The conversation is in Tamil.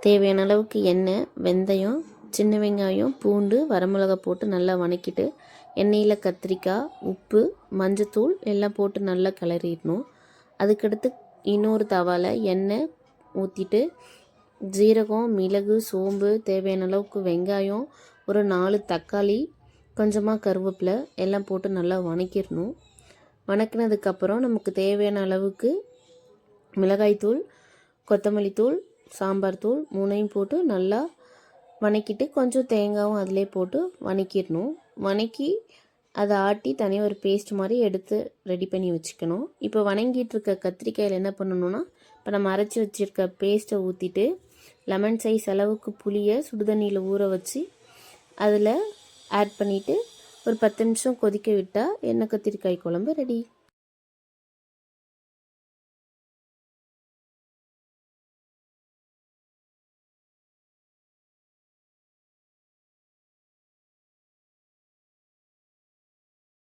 தேவையான அளவுக்கு எண்ணெய், வெந்தயம், சின்ன வெங்காயம், பூண்டு, வரமிளகாய் போட்டு நல்லா வதக்கிட்டு எண்ணெயில் கத்திரிக்காய், உப்பு, மஞ்சத்தூள் எல்லாம் போட்டு நல்லா கிளறிடணும். அதுக்கடுத்து இன்னொரு தவாவில் எண்ணெய் ஊற்றிட்டு ஜீரகம், மிளகு, சோம்பு, தேவையான அளவுக்கு வெங்காயம், ஒரு 4 தக்காளி, கொஞ்சமாக கருவேப்பிலை எல்லாம் போட்டு நல்லா வதக்கிடணும். வதக்கினதுக்கப்புறம் நமக்கு தேவையான அளவுக்கு மிளகாய்த்தூள், கொத்தமல்லி தூள், சாம்பார் தூள் 3ஐயும் போட்டு நல்லா வதக்கிட்டு கொஞ்சம் தேங்காயும் அதிலே போட்டு வதக்கிடணும். வதக்கி அதை ஆட்டி தனியாக ஒரு பேஸ்ட் மாதிரி எடுத்து ரெடி பண்ணி வச்சுக்கணும். இப்போ வதங்கிட்டு இருக்க கத்திரிக்காயில் என்ன பண்ணணும்னா, இப்போ நம்ம அரைச்சி வச்சுருக்க பேஸ்ட்டை ஊற்றிட்டு லெமன் சைஸ் அளவுக்கு புளியை சுடுதண்ணியில் ஊற வச்சு அதில் ஆட் பண்ணிவிட்டு ஒரு 10 நிமிஷம் கொதிக்க விட்டால் எண்ணெய் கத்திரிக்காய் குழம்பு ரெடி.